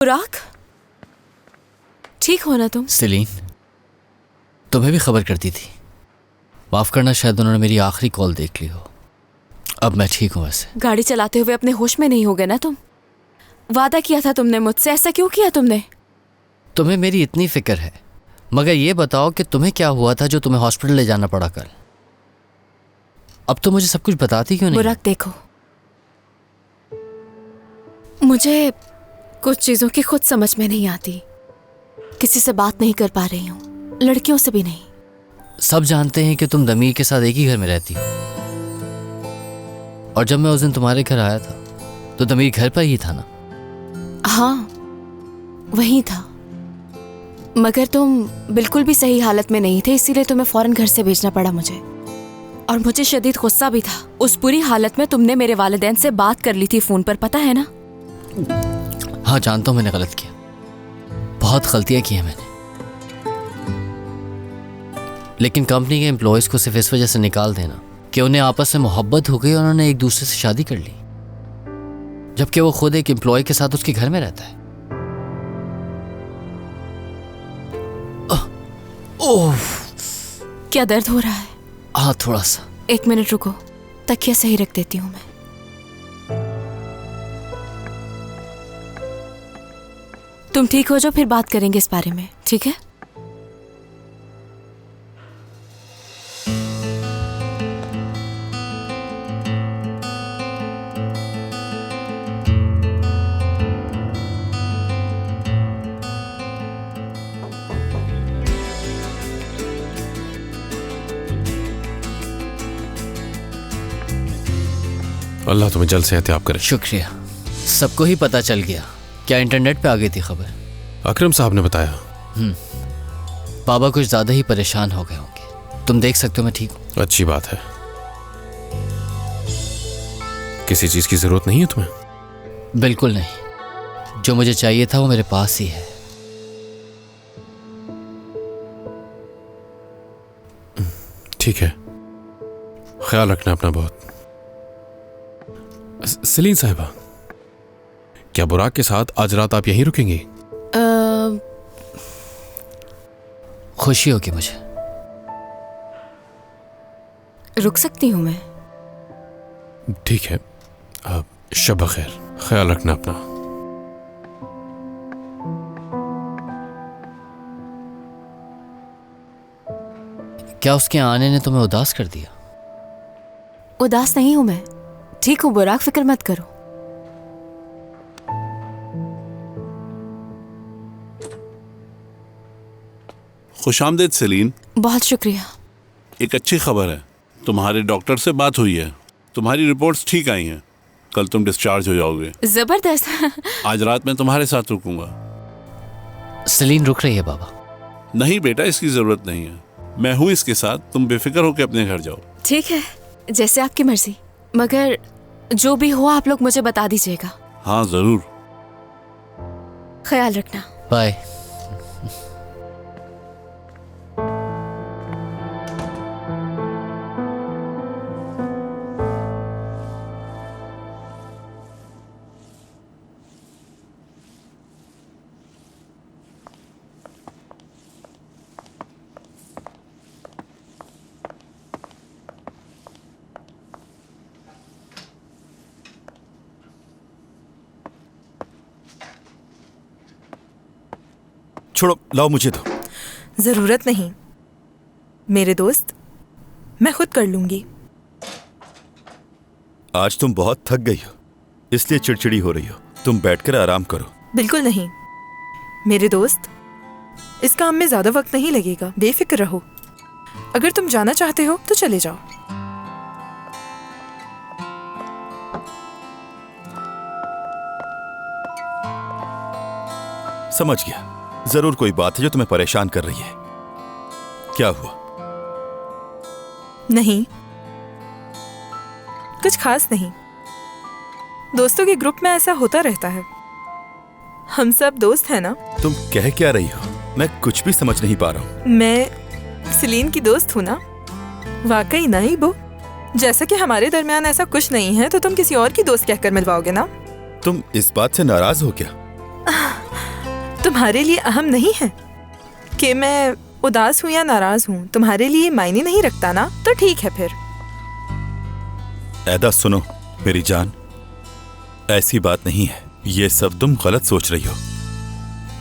बुराक, ठीक हो ना तुम? सेलिन, तुम्हें भी खबर करती थी। माफ करना, शायद उन्होंने मेरी आखिरी कॉल देख ली हो। अब मैं ठीक हूँ। वैसे गाड़ी चलाते हुए अपने होश में नहीं हो गए ना तुम? वादा किया था तुमने मुझसे, ऐसा क्यों किया तुमने? तुम्हें मेरी इतनी फिक्र है, मगर ये बताओ कि तुम्हें क्या हुआ था जो तुम्हें हॉस्पिटल ले जाना पड़ा कल? अब तो मुझे सब कुछ बताती क्यों नहीं? बुराक देखो, मुझे कुछ चीजों की खुद समझ में नहीं आती। किसी से बात नहीं कर पा रही हूँ, लड़कियों से भी नहीं। सब जानते हैं कि तुम दमीर के साथ एक ही घर में रहती हो, और जब मैं उस दिन तुम्हारे घर आया था तो दमीर घर पर ही था ना? हाँ, वही था, मगर तुम बिल्कुल भी सही हालत में नहीं थे, इसीलिए तुम्हें फौरन घर से भेजना पड़ा मुझे। और मुझे शदीद गुस्सा भी था। उस बुरी हालत में तुमने मेरे वालिदैन से बात कर ली थी फोन पर, पता है ना? हाँ, जानता हूँ मैंने गलत किया, बहुत गलतियां की हैं मैंने। लेकिन कंपनी के एम्प्लॉयज को सिर्फ इस वजह से निकाल देना कि उन्हें आपस में मोहब्बत हो गई और उन्होंने एक दूसरे से शादी कर ली, जबकि वो खुद एक एम्प्लॉय के साथ उसके घर में रहता है। ओह, क्या दर्द हो रहा है? हाँ, थोड़ा सा। 1 मिनट रुको, तकिया सही रख देती हूँ मैं। तुम ठीक हो जाओ, फिर बात करेंगे इस बारे में, ठीक है? अल्लाह तुम्हें जल्द से एहतियात करे। शुक्रिया। सबको ही पता चल गया। क्या इंटरनेट पे आ गई थी खबर? अकरम साहब ने बताया। बाबा कुछ ज्यादा ही परेशान हो गए होंगे। तुम देख सकते हो मैं ठीक हूँ। अच्छी बात है। किसी चीज की जरूरत नहीं है तुम्हें? बिल्कुल नहीं, जो मुझे चाहिए था वो मेरे पास ही है। ठीक है, ख्याल रखना अपना बहुत। सलीन साहिबा, क्या बुराक के साथ आज रात आप यहीं रुकेंगी? खुशी होगी मुझे। रुक सकती हूँ मैं? ठीक है, शब खैर, ख्याल रखना अपना। क्या उसके आने ने तुम्हें उदास कर दिया? उदास नहीं हूं मैं, ठीक हूँ बुराक, फिक्र मत करो। खुशामदीद सलीन। बहुत शुक्रिया। एक अच्छी खबर है, तुम्हारे डॉक्टर से बात हुई है, तुम्हारी रिपोर्ट्स ठीक आई हैं, कल तुम डिस्चार्ज हो जाओगे। जबरदस्त। आज रात मैं तुम्हारे साथ रुकूंगा। सलीन रुक रही है बाबा? नहीं बेटा, इसकी जरूरत नहीं है, मैं हूँ इसके साथ, तुम बेफिक्र होकर अपने घर जाओ। ठीक है, जैसे आपकी मर्जी, मगर जो भी हो आप लोग मुझे बता दीजिएगा। हाँ जरूर। ख्याल रखना। बाय। छोड़ो, लाओ मुझे दो। जरूरत नहीं मेरे दोस्त, मैं खुद कर लूंगी। आज तुम बहुत थक गई हो, इसलिए चिड़चिड़ी हो रही हो। तुम बैठकर आराम करो। बिल्कुल नहीं मेरे दोस्त, इस काम में ज्यादा वक्त नहीं लगेगा, बेफिक्र रहो। अगर तुम जाना चाहते हो तो चले जाओ। समझ गया, जरूर कोई बात है जो तुम्हें परेशान कर रही है। क्या हुआ? नहीं, कुछ खास नहीं। दोस्तों के ग्रुप में ऐसा होता रहता है, हम सब दोस्त हैं ना। तुम कह क्या रही हो? मैं कुछ भी समझ नहीं पा रहा हूँ। मैं सलीन की दोस्त हूँ ना। वाकई ना इबो, जैसा कि हमारे दरमियान ऐसा कुछ नहीं है तो तुम किसी और की दोस्त कहकर मिलवाओगे ना। तुम इस बात से नाराज हो क्या? तुम्हारे लिए अहम नहीं है कि मैं उदास हूँ या नाराज हूँ। तुम्हारे लिए मायने नहीं रखता ना, तो ठीक है फिर। ऐदा सुनो मेरी जान, ऐसी बात नहीं है, ये सब तुम गलत सोच रही हो।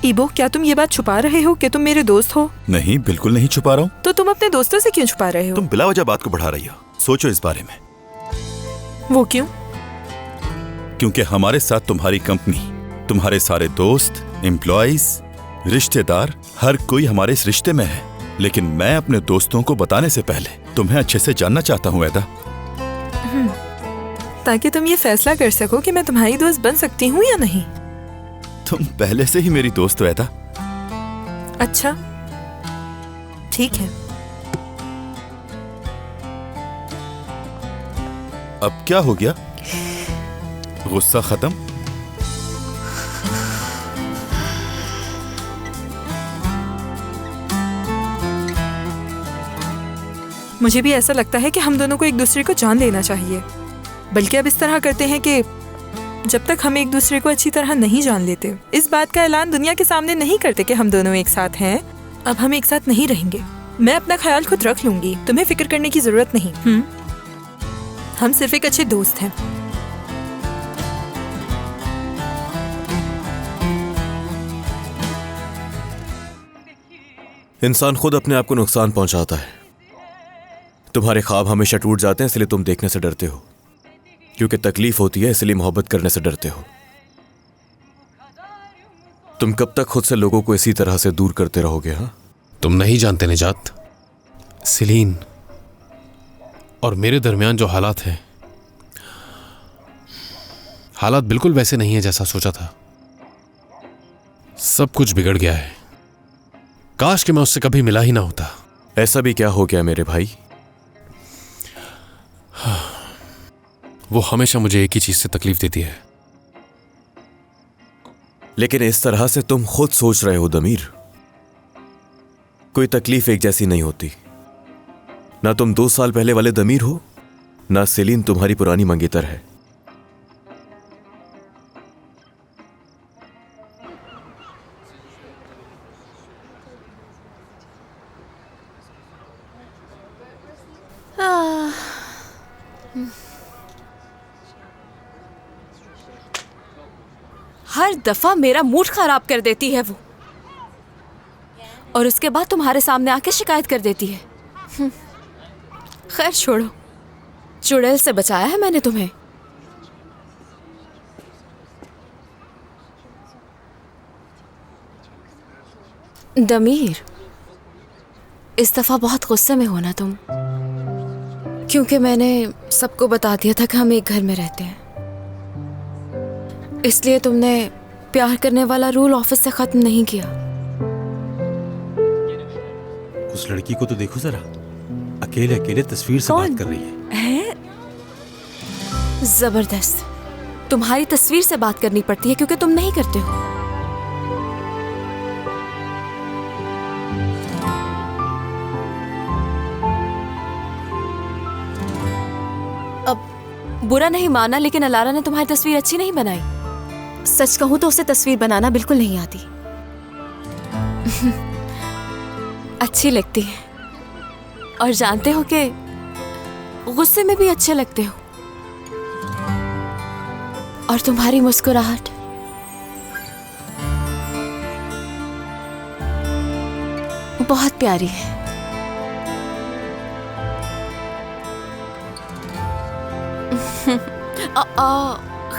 ईबो, क्या तुम ये बात छुपा रहे हो कि तुम मेरे दोस्त हो? नहीं, बिल्कुल नहीं छुपा रहा हूँ। तो तुम अपने दोस्तों से क्यों छुपा रहे हो? तुम बिला वजह बात को बढ़ा रही हो। सोचो इस बारे में। वो क्यों? क्योंकि हमारे साथ तुम्हारी कंपनी, तुम्हारे सारे दोस्त, एम्प्लॉइज, रिश्तेदार, हर कोई हमारे इस रिश्ते में है। लेकिन मैं अपने दोस्तों को बताने से पहले तुम्हें अच्छे से जानना चाहता हूँ ऐदा, ताकि तुम ये फैसला कर सको कि मैं तुम्हारी दोस्त बन सकती हूँ या नहीं। तुम पहले से ही मेरी दोस्त हो ऐदा। अच्छा, ठीक है। अब क्या हो गया? गुस्सा खत्म? मुझे भी ऐसा लगता है कि हम दोनों को एक दूसरे को जान लेना चाहिए। बल्कि अब इस तरह करते हैं कि जब तक हम एक दूसरे को अच्छी तरह नहीं जान लेते, इस बात का ऐलान दुनिया के सामने नहीं करते कि हम दोनों एक साथ हैं, अब हम एक साथ नहीं रहेंगे। मैं अपना ख्याल खुद रख लूंगी, तुम्हें फिक्र करने की जरूरत नहीं। हम सिर्फ एक अच्छे दोस्त हैं। इंसान खुद अपने आप को नुकसान पहुंचाता है। तुम्हारे ख्वाब हमेशा टूट जाते हैं, इसलिए तुम देखने से डरते हो। क्योंकि तकलीफ होती है, इसलिए मोहब्बत करने से डरते हो। तुम कब तक खुद से लोगों को इसी तरह से दूर करते रहोगे? हाँ, तुम नहीं जानते निजात, सेलीन और मेरे दरमियान जो हालात हैं, हालात बिल्कुल वैसे नहीं है जैसा सोचा था। सब कुछ बिगड़ गया है। काश कि मैं उससे कभी मिला ही ना होता। ऐसा भी क्या हो गया मेरे भाई? वो हमेशा मुझे एक ही चीज से तकलीफ देती है। लेकिन इस तरह से तुम खुद सोच रहे हो दमीर। कोई तकलीफ एक जैसी नहीं होती। ना तुम 2 साल पहले वाले दमीर हो, ना सेलीन तुम्हारी पुरानी मंगेतर है। हर दफा मेरा मूड खराब कर देती है वो, और उसके बाद तुम्हारे सामने आके शिकायत कर देती है। खैर छोड़ो, चुड़ैल से बचाया है मैंने तुम्हें। दमीर, इस दफा बहुत गुस्से में हो ना तुम, क्योंकि मैंने सबको बता दिया था कि हम एक घर में रहते हैं। इसलिए तुमने प्यार करने वाला रूल ऑफिस से खत्म नहीं किया। उस लड़की को तो देखो जरा, अकेले अकेले तस्वीर से बात कर रही है। जबरदस्त। तुम्हारी तस्वीर से बात करनी पड़ती है क्योंकि तुम नहीं करते हो। अब बुरा नहीं माना, लेकिन अलारा ने तुम्हारी तस्वीर अच्छी नहीं बनाई। सच कहूं तो उसे तस्वीर बनाना बिल्कुल नहीं आती। अच्छी लगती है, और जानते हो कि गुस्से में भी अच्छे लगते हो। और तुम्हारी मुस्कुराहट बहुत प्यारी है।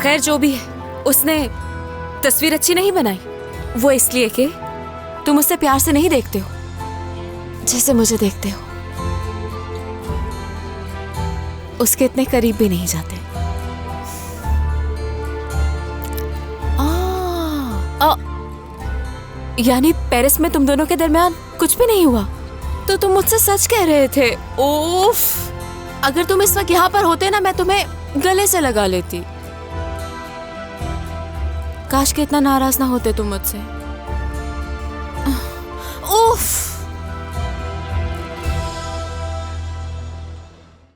खैर जो भी है, उसने तस्वीर अच्छी नहीं बनाई। वो इसलिए कि तुम उससे प्यार से नहीं देखते हो जैसे मुझे देखते हो। उसके इतने करीब भी नहीं जाते। यानी पेरिस में तुम दोनों के दरमियान कुछ भी नहीं हुआ? तो तुम मुझसे सच कह रहे थे। ओफ, अगर तुम इस वक्त यहाँ पर होते ना, मैं तुम्हें गले से लगा लेती। काश के इतना नाराज ना होते तुम मुझसे।